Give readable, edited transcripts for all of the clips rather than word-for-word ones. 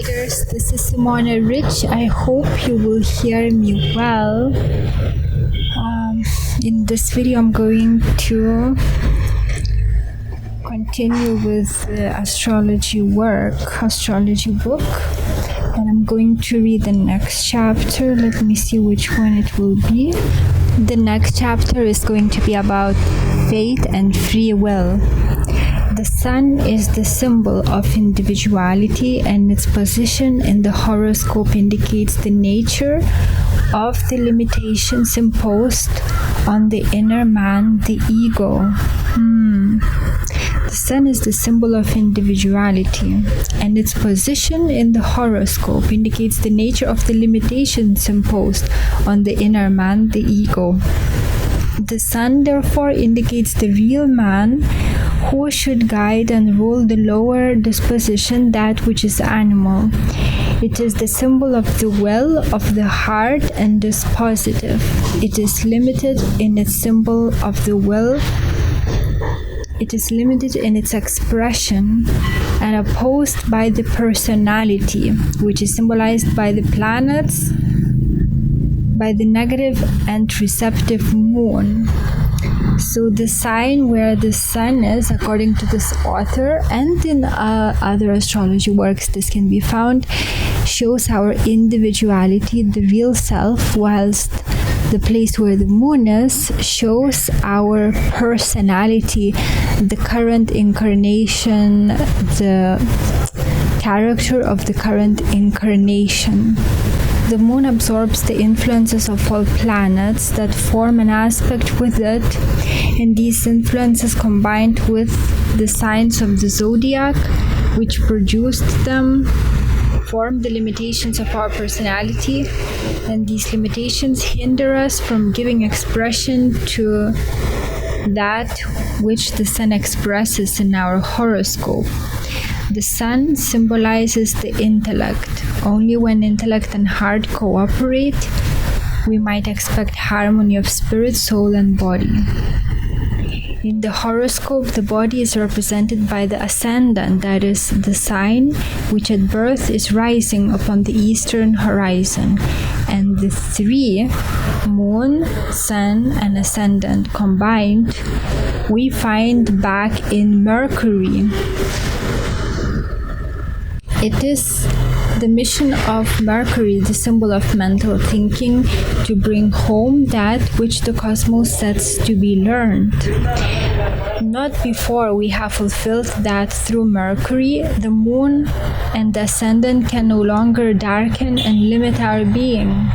readers, this is Simona Rich. I hope you will hear me well. In this video, I'm going to continue with the astrology book, and I'm going to read the next chapter. Let me see which one it will be. The next chapter is going to be about fate and free will. The sun is the symbol of individuality, and its position in the horoscope indicates the nature of the limitations imposed on the inner man, the ego. The sun is the symbol of individuality, and its position in the horoscope indicates the nature of the limitations imposed on the inner man, the ego. The sun, therefore, indicates the real man, who should guide and rule the lower disposition, that which is animal. It is the symbol of the will of the heart and is positive. It is limited in its symbol of the will. It is limited in its expression and opposed by the personality, which is symbolized by the planets, by the negative and receptive moon. So the sign where the sun is, according to this author, and in other astrology works this can be found, shows our individuality, the real self, whilst the place where the moon is shows our personality, the current incarnation, the character of the current incarnation. The moon absorbs the influences of all planets that form an aspect with it, and these influences combined with the signs of the zodiac, which produced them, form the limitations of our personality, and these limitations hinder us from giving expression to that which the sun expresses in our horoscope. The sun symbolizes the intellect. Only when intellect and heart cooperate, we might expect harmony of spirit, soul, and body. In the horoscope, the body is represented by the ascendant, that is, the sign which at birth is rising upon the eastern horizon, and the three, moon, sun, and ascendant combined, we find back in Mercury. It is the mission of Mercury, the symbol of mental thinking, to bring home that which the cosmos sets to be learned. Not before we have fulfilled that through Mercury, the moon and the ascendant can no longer darken and limit our being.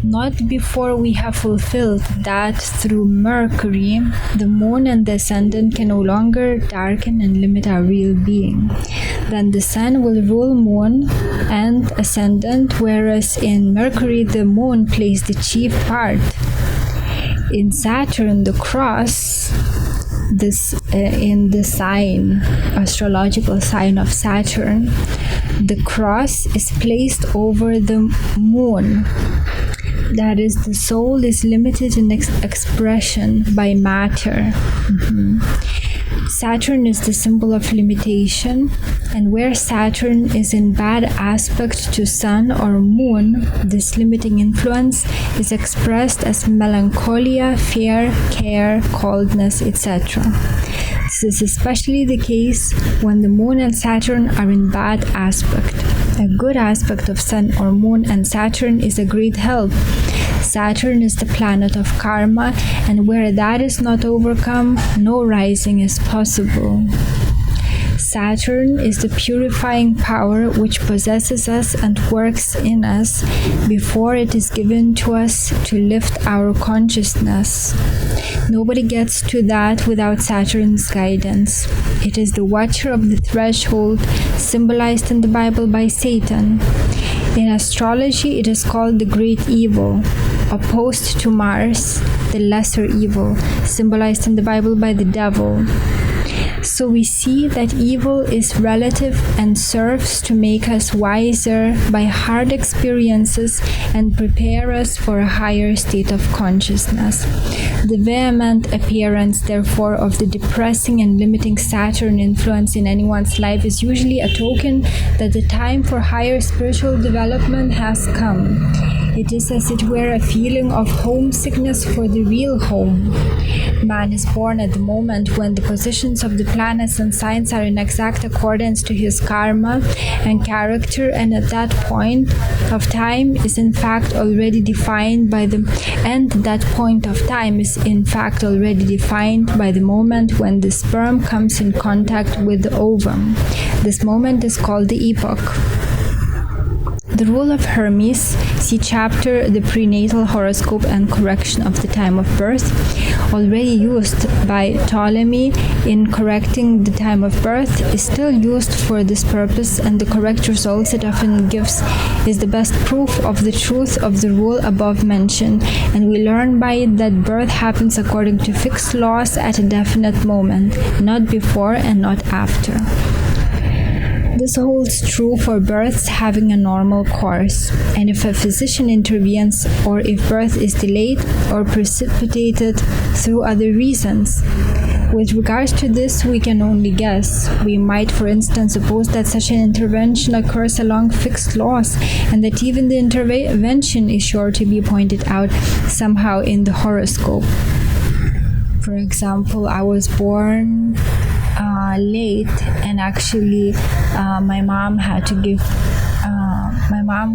Not before we have fulfilled that through Mercury, the moon and the ascendant can no longer darken and limit our real being. Then the sun will rule moon and ascendant, whereas in Mercury the moon plays the chief part. In Saturn, the cross, in the sign, astrological sign of Saturn, the cross is placed over the moon. That is, the soul is limited in expression by matter. Saturn is the symbol of limitation, and where Saturn is in bad aspect to sun or moon, this limiting influence is expressed as melancholia, fear, care, coldness, etc. This is especially the case when the moon and Saturn are in bad aspect. A good aspect of sun or moon and Saturn is a great help. Saturn is the planet of karma, and where that is not overcome, no rising is possible. Saturn is the purifying power which possesses us and works in us before it is given to us to lift our consciousness. Nobody gets to that without Saturn's guidance. It is the watcher of the threshold, symbolized in the Bible by Satan. In astrology, it is called the great evil, opposed to Mars, the lesser evil, symbolized in the Bible by the devil. So we see that evil is relative and serves to make us wiser by hard experiences and prepare us for a higher state of consciousness. The vehement appearance, therefore, of the depressing and limiting Saturn influence in anyone's life is usually a token that the time for higher spiritual development has come. It is as it were a feeling of homesickness for the real home. Man is born at the moment when the positions of the planets and signs are in exact accordance to his karma and character, and at that point of time is in fact already defined by the moment when the sperm comes in contact with the ovum. This moment is called the epoch. The rule of Hermes, see chapter The Prenatal Horoscope and Correction of the Time of Birth, already used by Ptolemy in correcting the time of birth, is still used for this purpose, and the correct results it often gives is the best proof of the truth of the rule above mentioned, and we learn by it that birth happens according to fixed laws at a definite moment, not before and not after. This holds true for births having a normal course, and if a physician intervenes or if birth is delayed or precipitated through other reasons. With regards to this, we can only guess. We might, for instance, suppose that such an intervention occurs along fixed laws, and that even the intervention is sure to be pointed out somehow in the horoscope. For example, I was born late, and actually my mom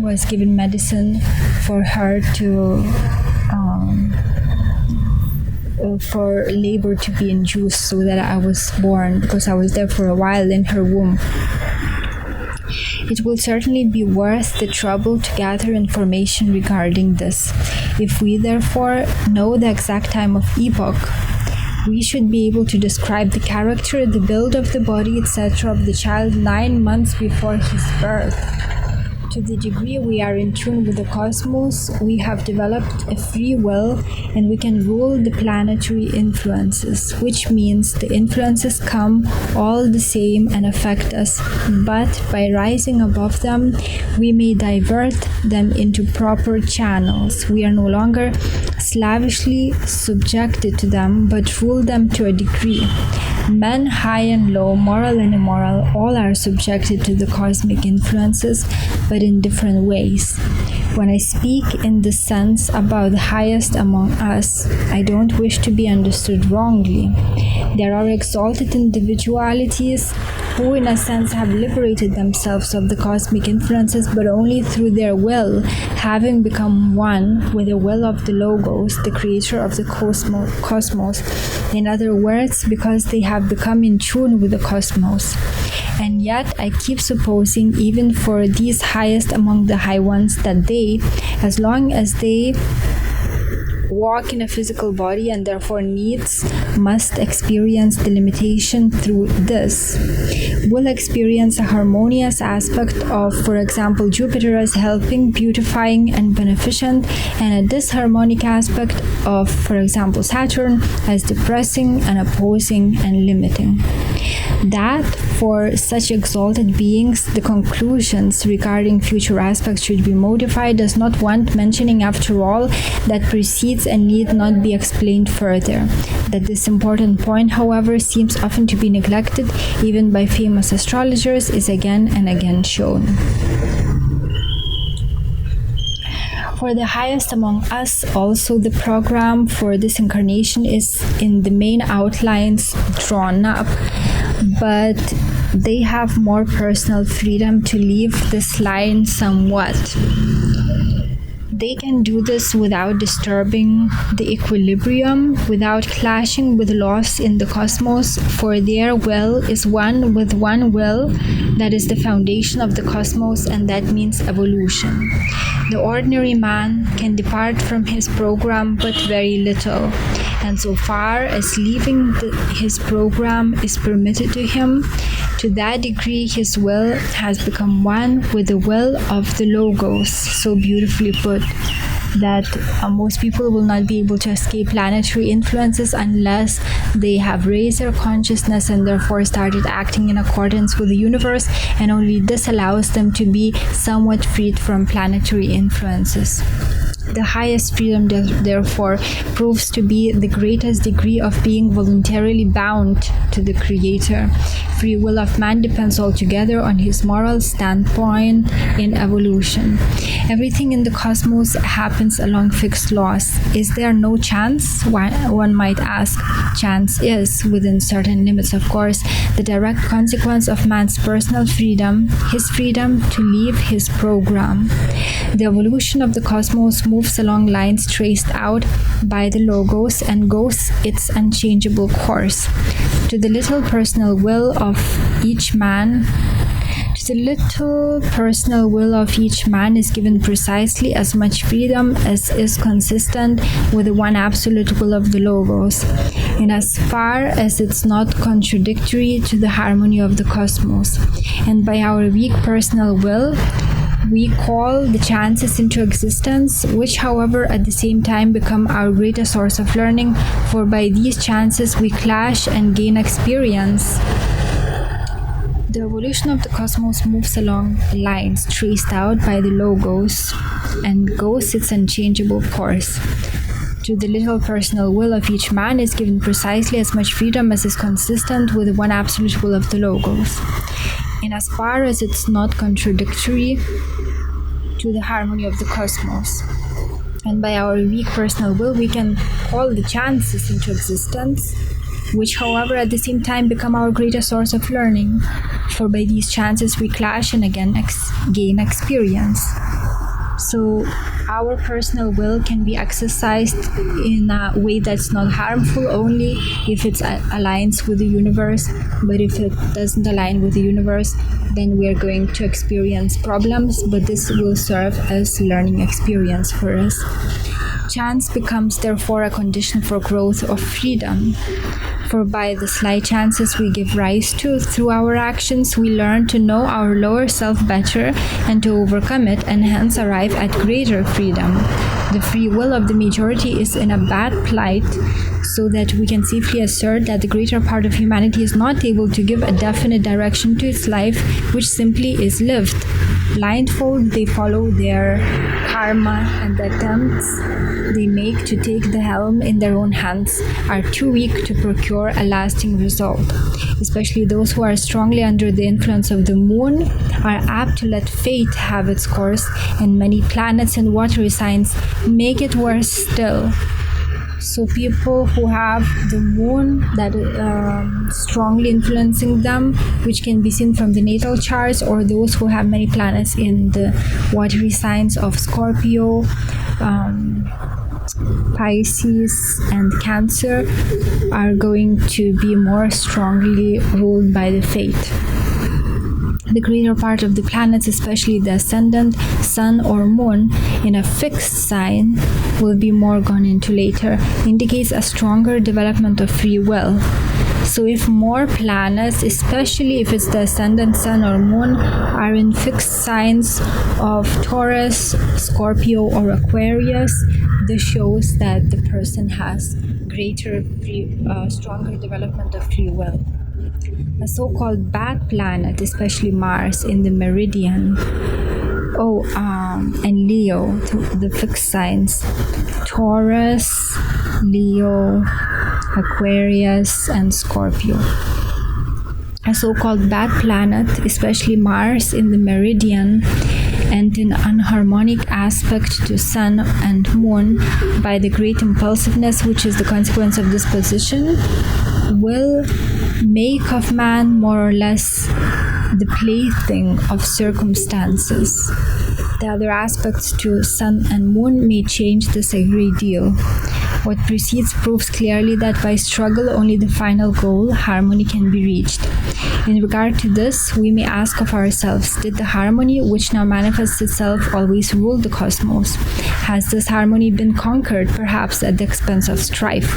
was given medicine for her to for labor to be induced, so that I was born, because I was there for a while in her womb. It will certainly be worth the trouble to gather information regarding this. If we therefore know the exact time of epoch, we should be able to describe the character, the build of the body, etc. of the child 9 months before his birth. To the degree we are in tune with the cosmos, we have developed a free will, and we can rule the planetary influences, which means the influences come all the same and affect us, but by rising above them, we may divert them into proper channels. We are no longer slavishly subjected to them, but rule them to a degree. Men, high and low, moral and immoral, all are subjected to the cosmic influences, but in different ways. When I speak in this sense about the highest among us, I don't wish to be understood wrongly. There are exalted individualities who, in a sense, have liberated themselves of the cosmic influences, but only through their will, having become one with the will of the Logos, the creator of the cosmos. In other words, because they have become in tune with the cosmos. And yet, I keep supposing, even for these highest among the high ones, that they, as long as they walk in a physical body and therefore must experience the limitation through this, will experience a harmonious aspect of, for example, Jupiter as helping, beautifying, and beneficent, and a disharmonic aspect of, for example, Saturn as depressing and opposing and limiting. That for such exalted beings, the conclusions regarding future aspects should be modified does not want mentioning, after all, that precedes and need not be explained further. That this important point, however, seems often to be neglected even by famous astrologers is again and again shown. For the highest among us, also the program for this incarnation is in the main outlines drawn up, but they have more personal freedom to leave this line somewhat. They can do this without disturbing the equilibrium, without clashing with laws in the cosmos, for their will is one with one will that is the foundation of the cosmos, and that means evolution. The ordinary man can depart from his program but very little, and so far as leaving his program is permitted to him, to that degree his will has become one with the will of the Logos, so beautifully put. that most people will not be able to escape planetary influences unless they have raised their consciousness and therefore started acting in accordance with the universe, and only this allows them to be somewhat freed from planetary influences. The highest freedom, therefore, proves to be the greatest degree of being voluntarily bound to the Creator. Free will of man depends altogether on his moral standpoint in evolution. Everything in the cosmos happens along fixed laws. Is there no chance? One might ask. Chance is, within certain limits, of course, the direct consequence of man's personal freedom, his freedom to leave his program. The evolution of the cosmos moves along lines traced out by the logos and goes its unchangeable course. To the little personal will of each man is given precisely as much freedom as is consistent with the one absolute will of the logos, in as far as it's not contradictory to the harmony of the cosmos. And by our weak personal will, we call the chances into existence, which, however, at the same time become our greatest source of learning, for by these chances we clash and gain experience. The evolution of the cosmos moves along lines traced out by the logos and goes its unchangeable course. To the little personal will of each man is given precisely as much freedom as is consistent with the one absolute will of the logos, in as far as it's not contradictory to the harmony of the cosmos. And by our weak personal will, we can call the chances into existence, which, however, at the same time become our greatest source of learning, for by these chances we clash and again gain experience. So our personal will can be exercised in a way that's not harmful only if it aligns with the universe, but if it doesn't align with the universe, then we are going to experience problems, but this will serve as learning experience for us. Chance becomes therefore a condition for growth of freedom. For by the slight chances we give rise to through our actions, we learn to know our lower self better and to overcome it, and hence arrive at greater freedom. The free will of the majority is in a bad plight, so that we can safely assert that the greater part of humanity is not able to give a definite direction to its life, which simply is lived. Blindfold, they follow their karma, and the attempts they make to take the helm in their own hands are too weak to procure a lasting result. Especially those who are strongly under the influence of the moon are apt to let fate have its course, and many planets and watery signs make it worse still. So people who have the moon that strongly influencing them, which can be seen from the natal charts, or those who have many planets in the watery signs of Scorpio, Pisces and Cancer, are going to be more strongly ruled by the fate. The greater part of the planets, especially the ascendant, sun or moon, in a fixed sign, will be more gone into later, indicates a stronger development of free will. So if more planets, especially if it's the ascendant sun or moon, are in fixed signs of Taurus, Scorpio or Aquarius, this shows that the person has greater, stronger development of free will. A so-called bad planet, especially Mars in the meridian, and Leo, the fixed signs, Taurus, Leo, Aquarius, and Scorpio. A so-called bad planet, especially Mars in the meridian and in unharmonic aspect to Sun and Moon, by the great impulsiveness which is the consequence of this position, will make of man more or less the plaything of circumstances. The other aspects to Sun and Moon may change this a great deal. What precedes proves clearly that by struggle only the final goal, harmony, can be reached. In regard to this, we may ask of ourselves, did the harmony which now manifests itself always rule the cosmos? Has this harmony been conquered, perhaps at the expense of strife?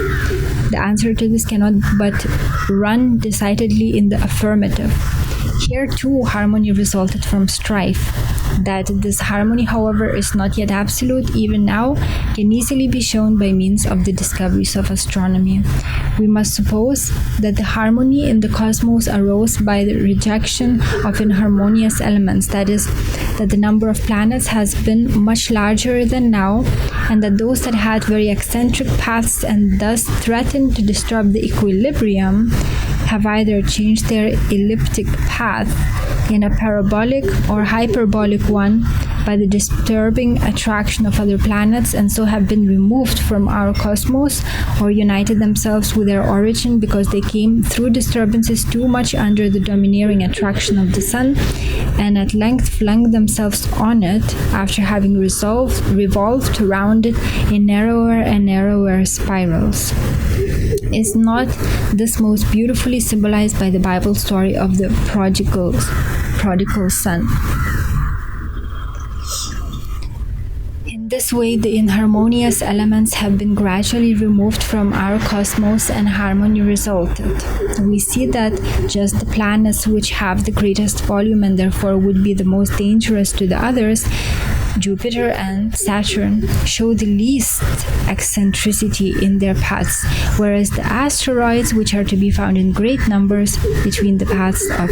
The answer to this cannot but run decidedly in the affirmative. Here too harmony resulted from strife. That this harmony, however, is not yet absolute even now can easily be shown by means of the discoveries of astronomy. We must suppose that the harmony in the cosmos arose by the rejection of inharmonious elements, that is, that the number of planets has been much larger than now, and that those that had very eccentric paths and thus threatened to disturb the equilibrium have either changed their elliptic path in a parabolic or hyperbolic one by the disturbing attraction of other planets, and so have been removed from our cosmos or united themselves with their origin because they came through disturbances too much under the domineering attraction of the sun, and at length flung themselves on it after having revolved around it in narrower and narrower spirals. Is not this most beautifully symbolized by the Bible story of the prodigal son? In this way, the inharmonious elements have been gradually removed from our cosmos and harmony resulted. We see that just the planets which have the greatest volume and therefore would be the most dangerous to the others, Jupiter and Saturn, show the least eccentricity in their paths, whereas the asteroids, which are to be found in great numbers between the paths of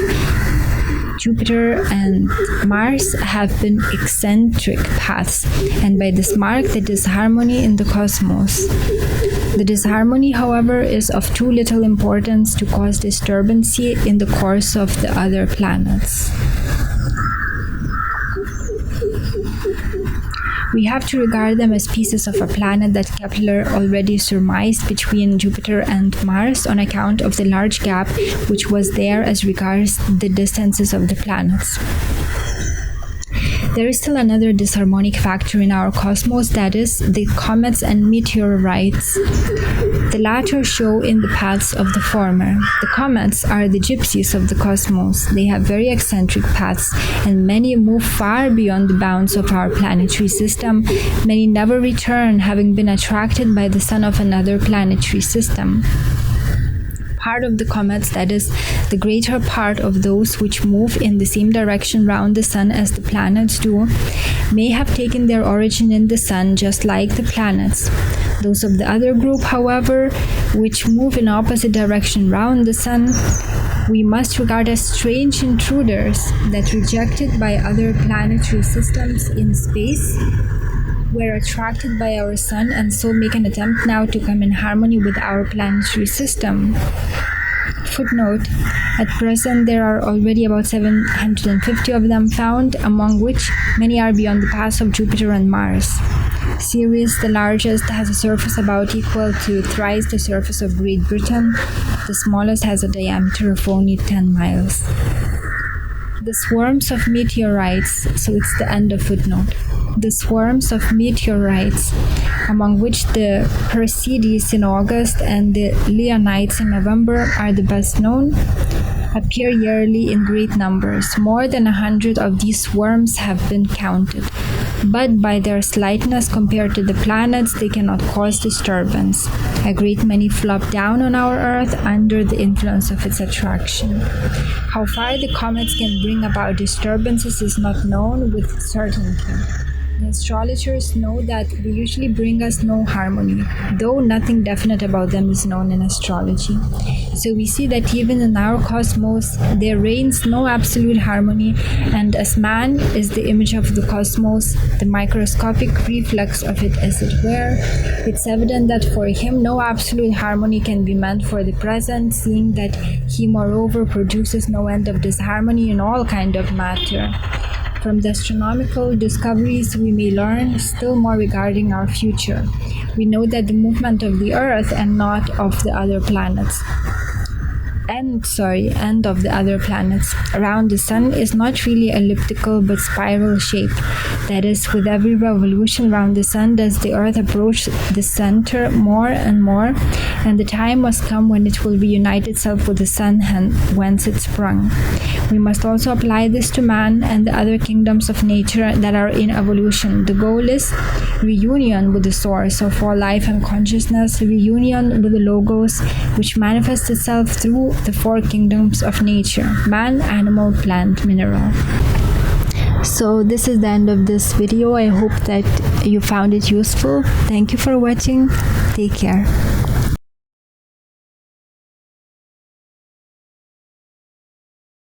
Jupiter and Mars, have been eccentric paths, and by this mark the disharmony in the cosmos. The disharmony, however, is of too little importance to cause disturbance in the course of the other planets. We have to regard them as pieces of a planet that Kepler already surmised between Jupiter and Mars on account of the large gap which was there as regards the distances of the planets. There is still another disharmonic factor in our cosmos, that is, the comets and meteorites. The latter show in the paths of the former. The comets are the gypsies of the cosmos. They have very eccentric paths, and many move far beyond the bounds of our planetary system. Many never return, having been attracted by the sun of another planetary system. Part of the comets, that is, the greater part of those which move in the same direction round the sun as the planets do, may have taken their origin in the sun just like the planets. Those of the other group, however, which move in opposite direction round the sun, we must regard as strange intruders that, rejected by other planetary systems in space, were attracted by our sun and so make an attempt now to come in harmony with our planetary system. Footnote: at present there are already about 750 of them found, among which many are beyond the paths of Jupiter and Mars. Sirius, the largest, has a surface about equal to thrice the surface of Great Britain. The smallest has a diameter of only 10 miles. The swarms of meteorites, so it's the end of footnote. The swarms of meteorites, among which the Perseids in August and the Leonids in November are the best known, appear yearly in great numbers. More than 100 of these swarms have been counted, but by their slightness compared to the planets, they cannot cause disturbance. A great many flop down on our Earth under the influence of its attraction. How far the comets can bring about disturbances is not known with certainty. The astrologers know that they usually bring us no harmony, though nothing definite about them is known in astrology. So we see that even in our cosmos, there reigns no absolute harmony, and as man is the image of the cosmos, the microscopic reflex of it as it were, it's evident that for him no absolute harmony can be meant for the present, seeing that he moreover produces no end of disharmony in all kind of matter. From the astronomical discoveries, we may learn still more regarding our future. We know that the movement of the Earth and not of the other planets, and of the other planets around the sun is not really elliptical but spiral shaped. That is, with every revolution round the sun does the Earth approach the center more and more, and the time must come when it will reunite itself with the sun whence it sprung. We must also apply this to man and the other kingdoms of nature that are in evolution. The goal is reunion with the source of all life and consciousness, reunion with the logos, which manifests itself through the four kingdoms of nature: man, animal, plant, mineral. So this is the end of this video. I hope that you found it useful. Thank you for watching. Take care.